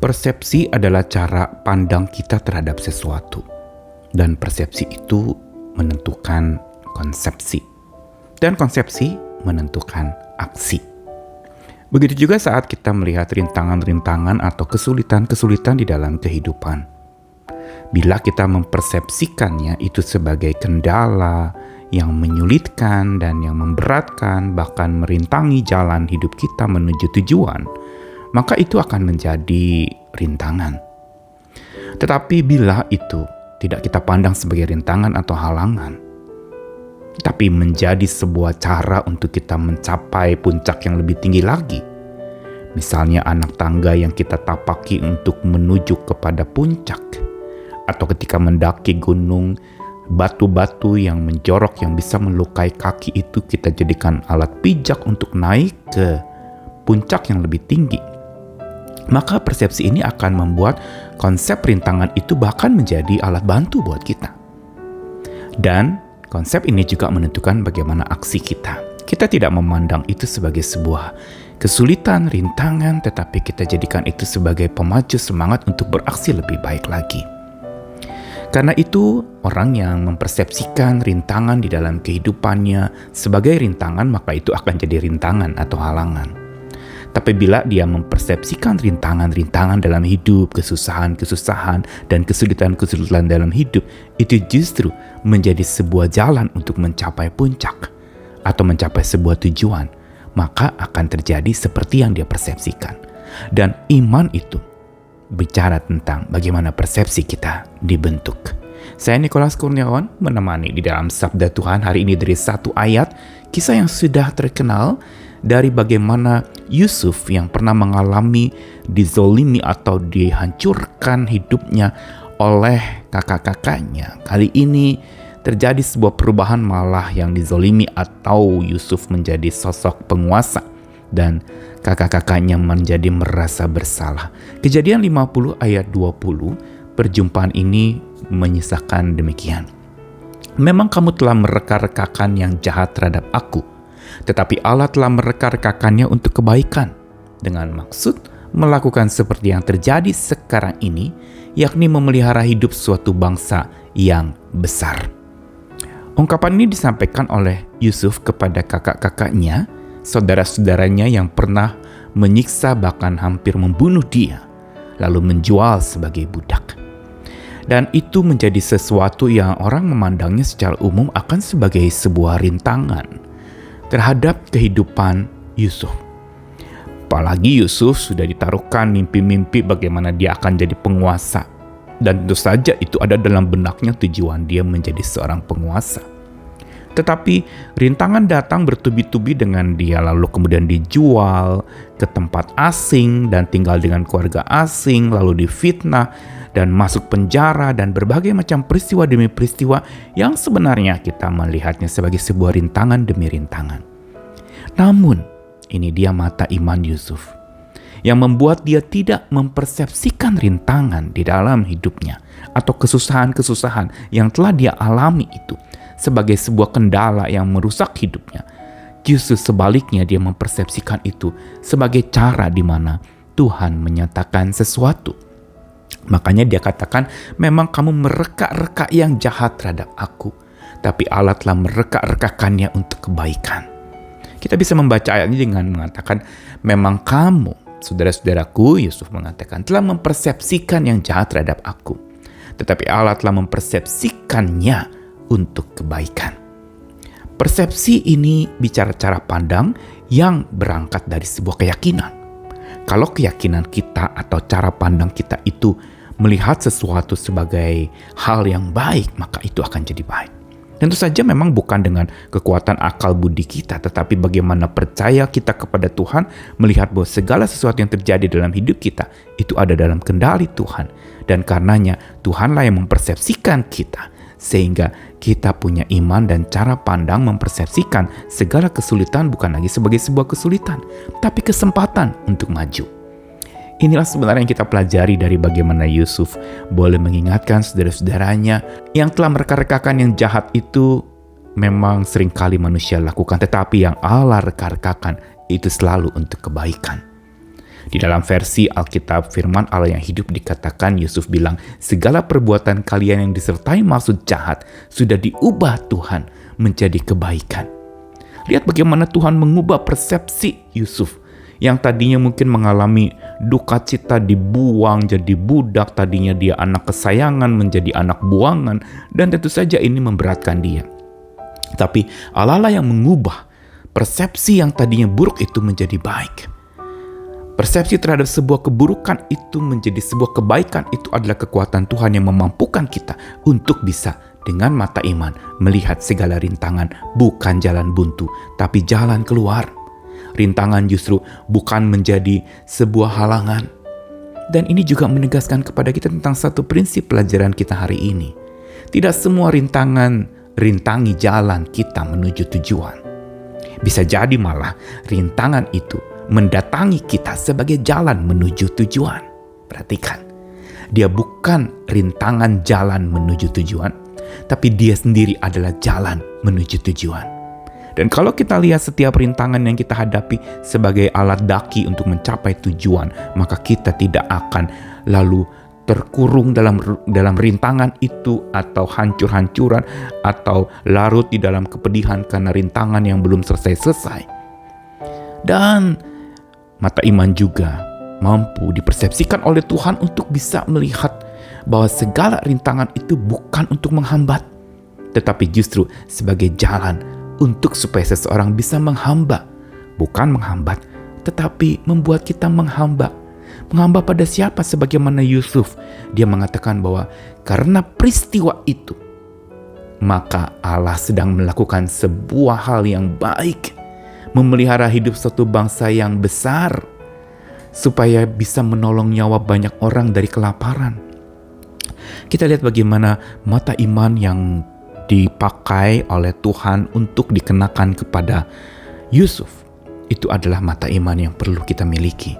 Persepsi adalah cara pandang kita terhadap sesuatu, dan persepsi itu menentukan konsepsi, dan konsepsi menentukan aksi. Begitu juga saat kita melihat rintangan-rintangan atau kesulitan-kesulitan di dalam kehidupan. Bila kita mempersepsikannya itu sebagai kendala yang menyulitkan dan yang memberatkan, bahkan merintangi jalan hidup kita menuju tujuan, maka itu akan menjadi rintangan. Tetapi bila itu tidak kita pandang sebagai rintangan atau halangan, tapi menjadi sebuah cara untuk kita mencapai puncak yang lebih tinggi lagi, misalnya anak tangga yang kita tapaki untuk menuju kepada puncak, atau ketika mendaki gunung, batu-batu yang menjorok yang bisa melukai kaki itu kita jadikan alat pijak untuk naik ke puncak yang lebih tinggi. Maka persepsi ini akan membuat konsep rintangan itu bahkan menjadi alat bantu buat kita. Dan konsep ini juga menentukan bagaimana aksi kita. Kita tidak memandang itu sebagai sebuah kesulitan, rintangan, tetapi kita jadikan itu sebagai pemacu semangat untuk beraksi lebih baik lagi. Karena itu, orang yang mempersepsikan rintangan di dalam kehidupannya sebagai rintangan, maka itu akan jadi rintangan atau halangan. Tapi bila dia mempersepsikan rintangan-rintangan dalam hidup, kesusahan-kesusahan, dan kesulitan-kesulitan dalam hidup, itu justru menjadi sebuah jalan untuk mencapai puncak atau mencapai sebuah tujuan, maka akan terjadi seperti yang dia persepsikan. Dan iman itu bicara tentang bagaimana persepsi kita dibentuk. Saya Nikolas Kurniawan menemani di dalam Sabda Tuhan hari ini dari satu ayat, kisah yang sudah terkenal, dari bagaimana Yusuf yang pernah mengalami dizolimi atau dihancurkan hidupnya oleh kakak-kakaknya. Kali ini terjadi sebuah perubahan, malah yang dizolimi atau Yusuf menjadi sosok penguasa dan kakak-kakaknya menjadi merasa bersalah. Kejadian 50 ayat 20, perjumpaan ini menyisakan demikian. Memang kamu telah mereka-rekakan yang jahat terhadap aku, tetapi Allah telah mereka-rekakannya untuk kebaikan, dengan maksud melakukan seperti yang terjadi sekarang ini, yakni memelihara hidup suatu bangsa yang besar. Ungkapan ini disampaikan oleh Yusuf kepada kakak-kakaknya, saudara-saudaranya yang pernah menyiksa bahkan hampir membunuh dia, lalu menjual sebagai budak. Dan itu menjadi sesuatu yang orang memandangnya secara umum akan sebagai sebuah rintangan terhadap kehidupan Yusuf. Apalagi Yusuf sudah ditaruhkan mimpi-mimpi bagaimana dia akan jadi penguasa. Dan tentu saja itu ada dalam benaknya tujuan dia menjadi seorang penguasa. Tetapi rintangan datang bertubi-tubi dengan dia, lalu kemudian dijual ke tempat asing dan tinggal dengan keluarga asing, lalu difitnah dan masuk penjara, dan berbagai macam peristiwa demi peristiwa yang sebenarnya kita melihatnya sebagai sebuah rintangan demi rintangan. Namun, ini dia mata iman Yusuf yang membuat dia tidak mempersepsikan rintangan di dalam hidupnya atau kesusahan-kesusahan yang telah dia alami itu sebagai sebuah kendala yang merusak hidupnya. Justru sebaliknya, dia mempersepsikan itu sebagai cara di mana Tuhan menyatakan sesuatu. Makanya dia katakan, memang kamu mereka-reka yang jahat terhadap aku, tapi Allah telah mereka-rekakannya untuk kebaikan. Kita bisa membaca ayat ini dengan mengatakan, memang kamu, saudara-saudaraku, Yusuf mengatakan, telah mempersepsikan yang jahat terhadap aku, tetapi Allah telah mempersepsikannya untuk kebaikan. Persepsi ini bicara cara pandang yang berangkat dari sebuah keyakinan. Kalau keyakinan kita atau cara pandang kita itu melihat sesuatu sebagai hal yang baik, maka itu akan jadi baik. Tentu saja memang bukan dengan kekuatan akal budi kita, tetapi bagaimana percaya kita kepada Tuhan, melihat bahwa segala sesuatu yang terjadi dalam hidup kita itu ada dalam kendali Tuhan. Dan karenanya Tuhanlah yang mempersepsikan kita, sehingga kita punya iman dan cara pandang mempersepsikan segala kesulitan bukan lagi sebagai sebuah kesulitan, tapi kesempatan untuk maju. Inilah sebenarnya yang kita pelajari dari bagaimana Yusuf boleh mengingatkan saudara-saudaranya yang telah mereka-rekakan yang jahat itu memang seringkali manusia lakukan, tetapi yang Allah reka-rekakan itu selalu untuk kebaikan. Di dalam versi Alkitab Firman Allah yang hidup dikatakan, Yusuf bilang, segala perbuatan kalian yang disertai maksud jahat sudah diubah Tuhan menjadi kebaikan. Lihat bagaimana Tuhan mengubah persepsi Yusuf yang tadinya mungkin mengalami duka cita, dibuang jadi budak, tadinya dia anak kesayangan menjadi anak buangan, dan tentu saja ini memberatkan dia. Tapi Allah lah yang mengubah persepsi yang tadinya buruk itu menjadi baik. Persepsi terhadap sebuah keburukan itu menjadi sebuah kebaikan. Itu adalah kekuatan Tuhan yang memampukan kita untuk bisa dengan mata iman melihat segala rintangan bukan jalan buntu, tapi jalan keluar. Rintangan justru bukan menjadi sebuah halangan. Dan ini juga menegaskan kepada kita tentang satu prinsip pelajaran kita hari ini. Tidak semua rintangan rintangi jalan kita menuju tujuan. Bisa jadi malah rintangan itu mendatangi kita sebagai jalan menuju tujuan. Perhatikan, dia bukan rintangan jalan menuju tujuan, tapi dia sendiri adalah jalan menuju tujuan. Dan kalau kita lihat setiap rintangan yang kita hadapi sebagai alat daki untuk mencapai tujuan, maka kita tidak akan lalu terkurung dalam rintangan itu, atau hancur-hancuran, atau larut di dalam kepedihan karena rintangan yang belum selesai-selesai. Dan mata iman juga mampu dipersepsikan oleh Tuhan untuk bisa melihat bahwa segala rintangan itu bukan untuk menghambat, tetapi justru sebagai jalan untuk supaya seseorang bisa menghamba. Bukan menghambat, tetapi membuat kita menghamba. Menghamba pada siapa? Sebagaimana Yusuf, dia mengatakan bahwa karena peristiwa itu, maka Allah sedang melakukan sebuah hal yang baik, memelihara hidup satu bangsa yang besar, supaya bisa menolong nyawa banyak orang dari kelaparan. Kita lihat bagaimana mata iman yang dipakai oleh Tuhan untuk dikenakan kepada Yusuf. Itu adalah mata iman yang perlu kita miliki.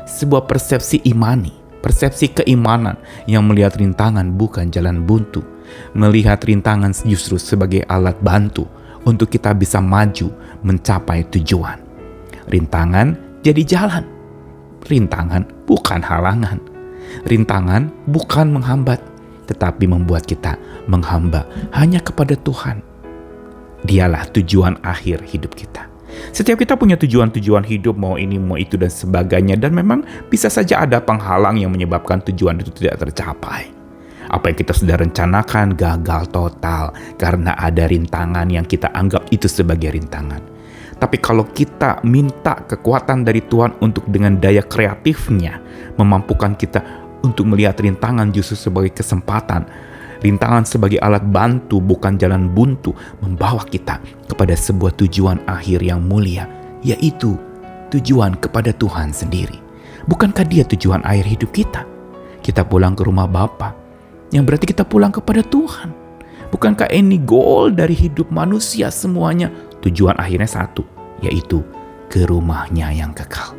Sebuah persepsi imani, persepsi keimanan yang melihat rintangan bukan jalan buntu. Melihat rintangan justru sebagai alat bantu untuk kita bisa maju mencapai tujuan. Rintangan jadi jalan. Rintangan bukan halangan. Rintangan bukan menghambat, tetapi membuat kita menghamba hanya kepada Tuhan. Dialah tujuan akhir hidup kita. Setiap kita punya tujuan-tujuan hidup, mau ini, mau itu, dan sebagainya. Dan memang bisa saja ada penghalang yang menyebabkan tujuan itu tidak tercapai. Apa yang kita sudah rencanakan gagal total karena ada rintangan yang kita anggap itu sebagai rintangan. Tapi kalau kita minta kekuatan dari Tuhan untuk dengan daya kreatifnya memampukan kita untuk melihat rintangan justru sebagai kesempatan, rintangan sebagai alat bantu bukan jalan buntu, membawa kita kepada sebuah tujuan akhir yang mulia, yaitu tujuan kepada Tuhan sendiri. Bukankah Dia tujuan akhir hidup kita? Kita pulang ke rumah Bapa, yang berarti kita pulang kepada Tuhan. Bukankah ini goal dari hidup manusia semuanya? Tujuan akhirnya satu, yaitu ke rumahnya yang kekal.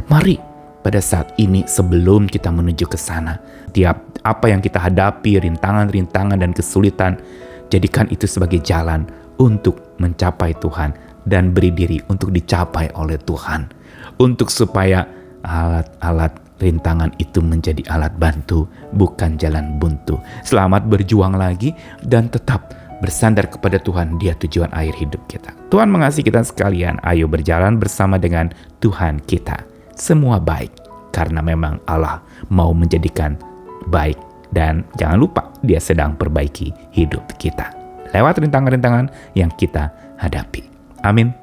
Mari pada saat ini sebelum kita menuju ke sana, tiap apa yang kita hadapi, rintangan-rintangan dan kesulitan, jadikan itu sebagai jalan untuk mencapai Tuhan dan beri diri untuk dicapai oleh Tuhan. Untuk supaya alat-alat rintangan itu menjadi alat bantu, bukan jalan buntu. Selamat berjuang lagi dan tetap bersandar kepada Tuhan. Dia tujuan akhir hidup kita. Tuhan mengasihi kita sekalian. Ayo berjalan bersama dengan Tuhan kita. Semua baik karena memang Allah mau menjadikan baik, dan jangan lupa Dia sedang perbaiki hidup kita lewat rintangan-rintangan yang kita hadapi. Amin.